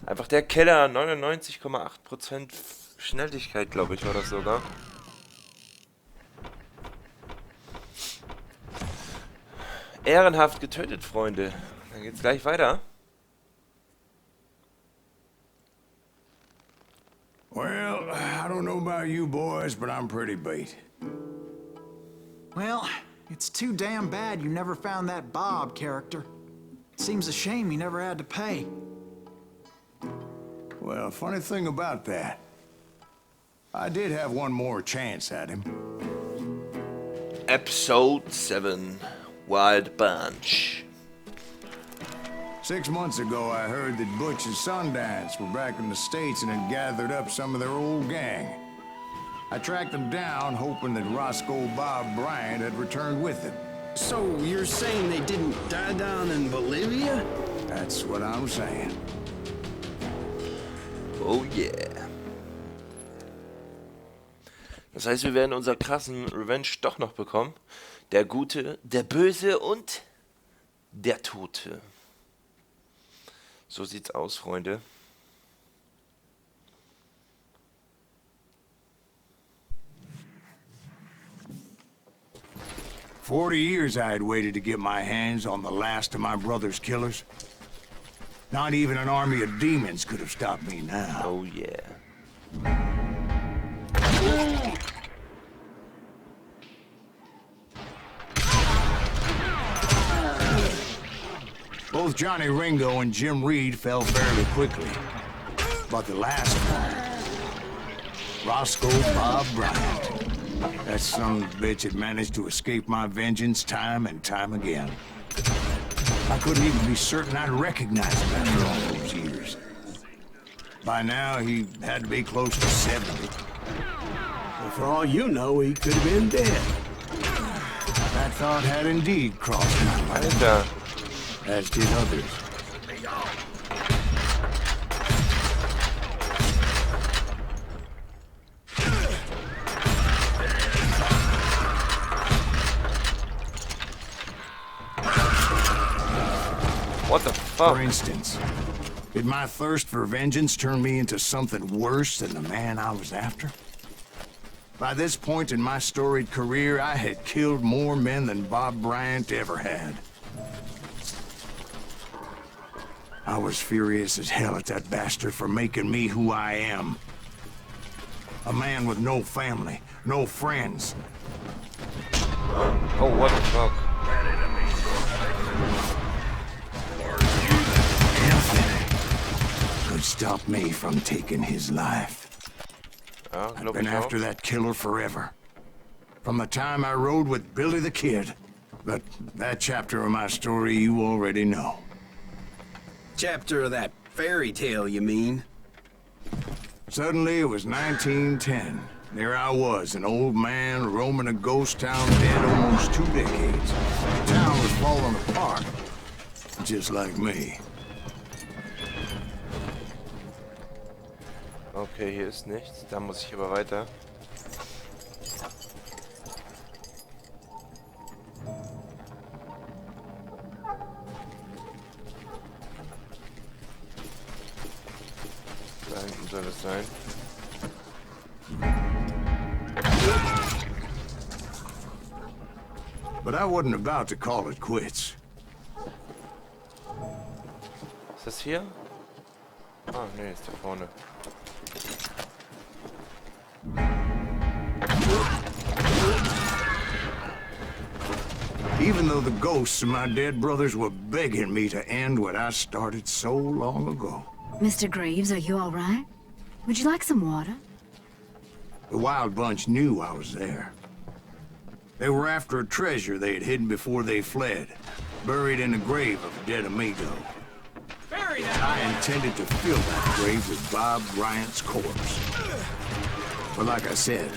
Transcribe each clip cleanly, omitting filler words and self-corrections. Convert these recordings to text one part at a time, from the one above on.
Einfach der Keller, 99,8% Schnelligkeit, glaube ich, war das sogar. Ehrenhaft getötet, Freunde. Dann geht's gleich weiter. Well, I don't know about you boys, but I'm pretty beat. Well, it's too damn bad you never found that Bob character. Seems a shame you never had to pay. Well, funny thing about that, I did have one more chance at him. Episode 7, Wild Bunch. 6 months ago, I heard that Butch and Sundance were back in the States and had gathered up some of their old gang. I tracked them down, hoping that Roscoe Bob Bryant had returned with them. So you're saying they didn't die down in Bolivia? That's what I'm saying. Oh yeah. Das heißt, wir werden unser krassen Revenge doch noch bekommen. Der Gute, der Böse und der Tote. So sieht's aus, Freunde. "40 years I had waited to get my hands on the last of my brother's killers. Not even an army of demons could have stopped me now. Oh yeah. Both Johnny Ringo and Jim Reed fell fairly quickly. But the last one, Roscoe Bob Bryant, that son of a bitch had managed to escape my vengeance time and time again. I couldn't even be certain I'd recognize him after all those years. By now, he had to be close to 70. Well, for all you know, he could have been dead. That thought had indeed crossed my mind, Alter. as did others. What the fuck? For instance, did my thirst for vengeance turn me into something worse than the man I was after? By this point in my storied career, I had killed more men than Bob Bryant ever had. I was furious as hell at that bastard for making me who I am. A man with no family, no friends. Oh, what the fuck? Nothing could stop me from taking his life. Ja, I've glaub been ich auch. after that killer forever. From the time I rode with Billy the Kid. But that chapter of my story you already know. Chapter of that fairy tale, you mean? Suddenly it was 1910. There I was, an old man roaming a ghost town dead almost 2 decades. The town was falling apart. Just like me. Okay, hier ist nichts. Da muss ich aber weiter. Da hinten soll es sein. But I wasn't about to call it quits. Ist das hier? Ah, nee, ist da vorne. Even though the ghosts of my dead brothers were begging me to end what I started so long ago. Mr. Greaves, are you all right? Would you like some water? The Wild Bunch knew I was there. They were after a treasure they had hidden before they fled, buried in the grave of a dead amigo. I intended to fill that grave with Bob Bryant's corpse. But like I said,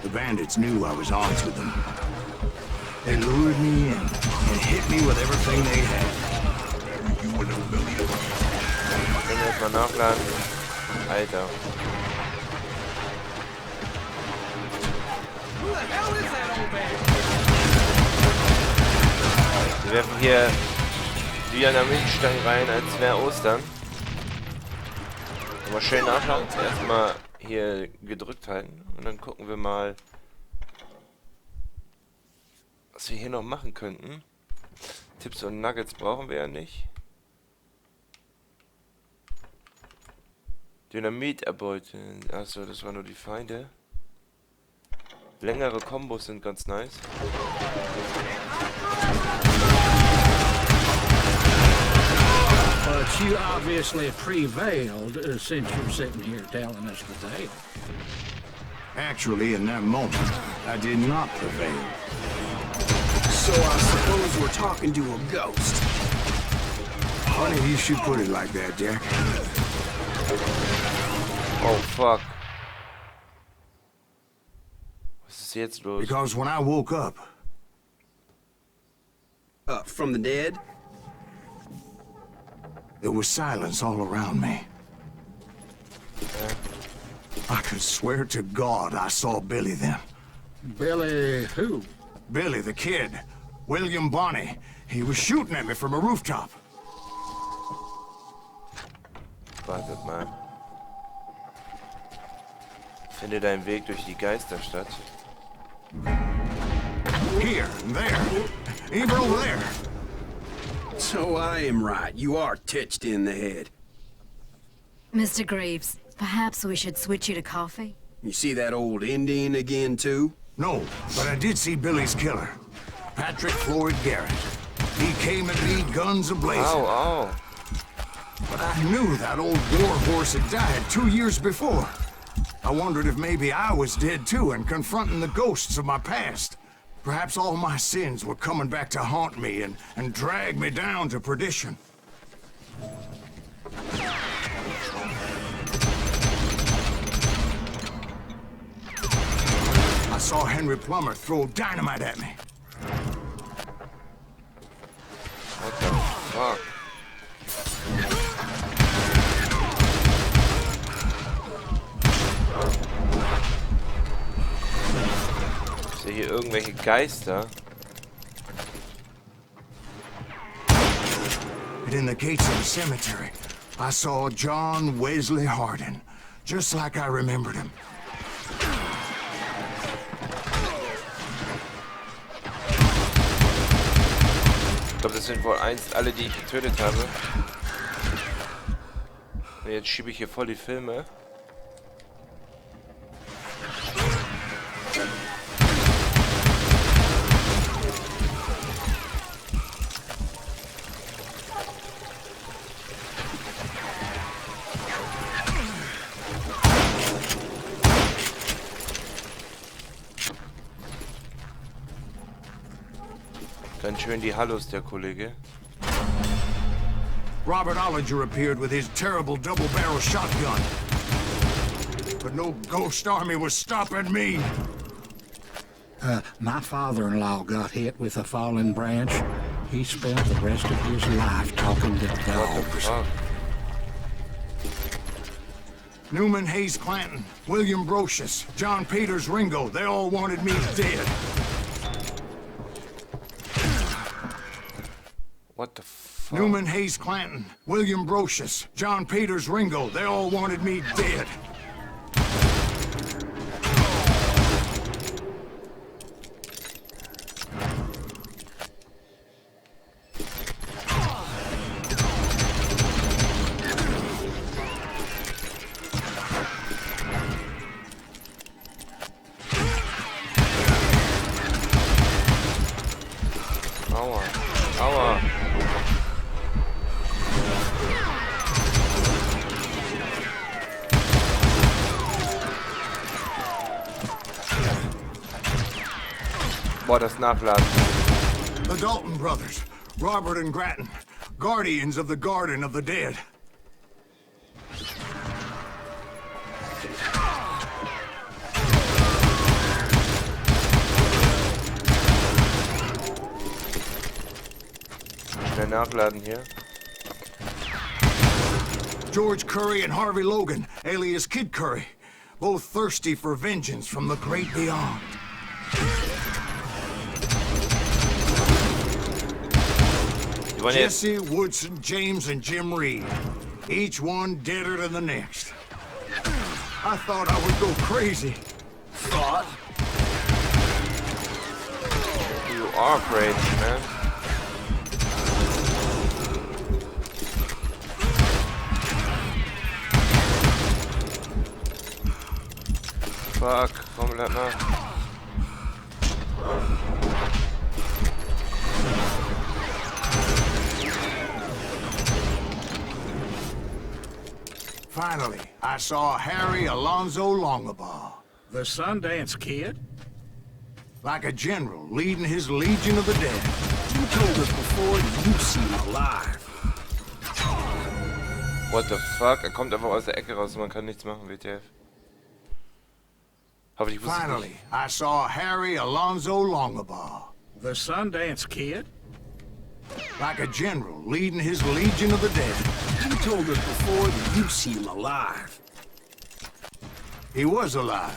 the bandits knew I was onto them. They lured me in and hit me with everything they had. Können wir erstmal nachladen. Alter. Wir werfen hier Dynamikstangen rein, als wäre Ostern. Mal schnell nachladen. Erstmal hier gedrückt halten. Und dann gucken wir mal, was wir hier noch machen könnten. Tipps und Nuggets brauchen wir ja nicht. Dynamit erbeuteln. Achso, das waren nur die Feinde. Längere Kombos sind ganz nice. But you obviously prevailed since you're sitting here telling us the tale. Actually, in that moment, I did not prevail. So I suppose we're talking to a ghost. Funny you should put it like that, Jack. Oh fuck. Was ist jetzt los? Because when I woke up, From the dead? there was silence all around me. I could swear to God I saw Billy then. Billy who? Billy, the kid. William Bonney. He was shooting at me from a rooftop. Wartet mal. Finde deinen Weg durch die Geisterstadt. Here, and there. Even over there. So I am right. You are titched in the head. Mr. Greaves, perhaps we should switch you to coffee? You see that old Indian again, too? No, but I did see Billy's killer. Patrick Floyd Garrett. He came at me guns a-blazing. Au, au. But I knew that old war horse had died 2 years before. I wondered if maybe I was dead too and confronting the ghosts of my past. Perhaps all my sins were coming back to haunt me and drag me down to perdition. I saw Henry Plummer throw dynamite at me. What the fuck? Ich sehe hier irgendwelche Geister. And in the gates of the cemetery, I saw John Wesley Hardin, just like I remembered him. Ich glaube, das sind wohl einst alle, die ich getötet habe. Und jetzt schiebe ich hier voll die Filme. Ganz schön die Hallos, der Kollege. Robert Ollinger appeared with his terrible double-barrel shotgun. But no ghost army was stopping me. My father-in-law got hit with a fallen branch. He spent the rest of his life talking to What the dogs. fuck? Newman Hayes Clanton, William Brocious, John Peters Ringo, they all wanted me dead. What the fuck? Newman Hayes Clanton, William Brocious, John Peters Ringo, they all wanted me dead. Aua. Aua. Boah, das Nachladen. The Dalton brothers, Robert and Grattan, guardians of the Garden of the Dead. Schnell nachladen hier. George Curry and Harvey Logan, alias Kid Curry, both thirsty for vengeance from the great beyond. Die wollen jetzt. Jesse, Woodson, James, and Jim Reed. Each one deader than the next. I thought I would go crazy. Thought? You are crazy, man. Fuck, komm, bleib mal. Finally, I saw Harry Alonzo Longabaugh. The Sundance Kid? Like a general leading his legion of the dead. You told us before that you seem alive. What the fuck? Kommt einfach aus der Ecke raus, man kann nichts machen, WTF. Hoffentlich wusste ich Finally, nicht. I saw Harry Alonzo Longabaugh. The Sundance Kid? Like a general leading his legion of the dead. You told us before that you seem alive. He was alive.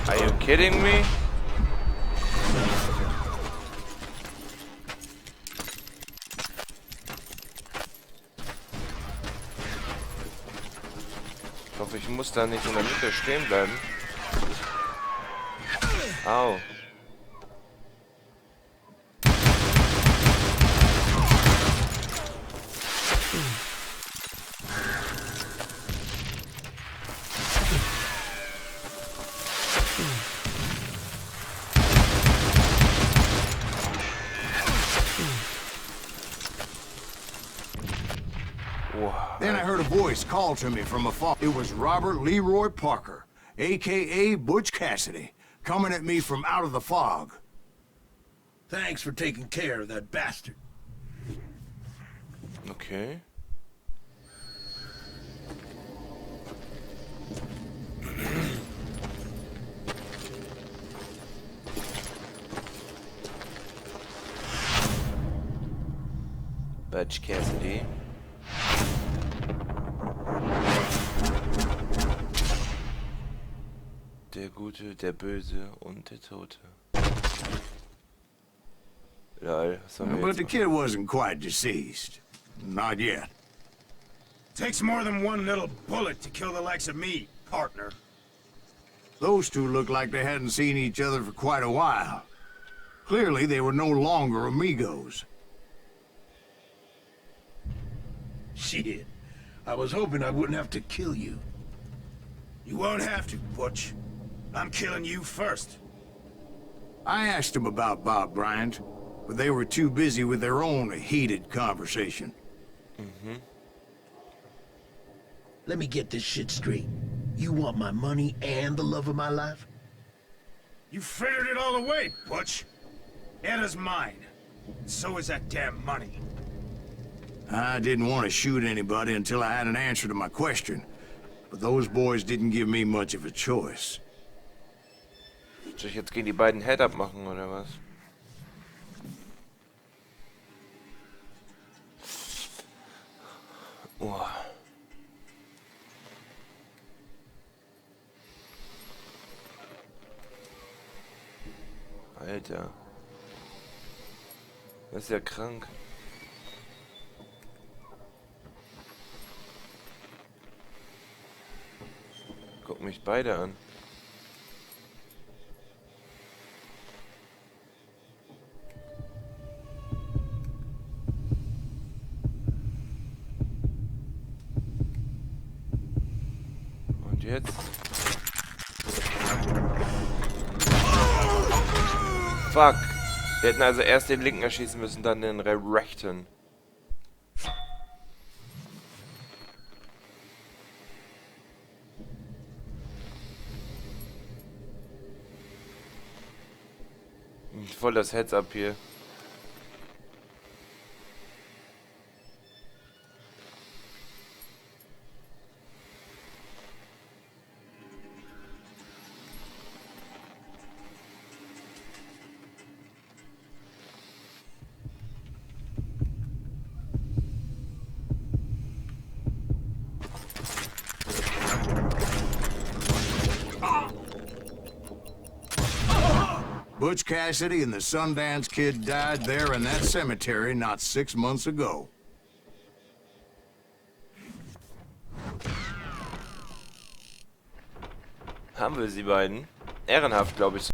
Are you kidding me? Ich hoffe, ich muss da nicht in der Mitte stehen bleiben. Au. Then I heard a voice call to me from afar. It was Robert Leroy Parker, a.k.a. Butch Cassidy, coming at me from out of the fog. Thanks for taking care of that bastard. Okay. Butch Cassidy. Der Gute, der Böse und der Tote. Lol, was haben wir But jetzt the noch? kid wasn't quite deceased. Not yet. Takes more than one little bullet to kill the likes of me, partner. Those two looked like they hadn't seen each other for quite a while. Clearly, they were no longer amigos. Shit. I was hoping I wouldn't have to kill you. You won't have to, Butch. I'm killing you first. I asked them about Bob Bryant, but they were too busy with their own heated conversation. Let me get this shit straight. You want my money and the love of my life? You figured it all away, Butch. Anna's mine. And so is that damn money. I didn't want to shoot anybody until I had an answer to my question, but those boys didn't give me much of a choice. Soll ich jetzt gegen die beiden Head-Up machen, oder was? Oh. Alter. Das ist ja krank. Guck mich beide an. Und jetzt? Fuck. Wir hätten also erst den linken erschießen müssen, dann den rechten. Voll das Heads-up hier. Butch Cassidy and the Sundance Kid died there in that cemetery not 6 months ago. haben wir sie beiden. Ehrenhaft, glaube ich.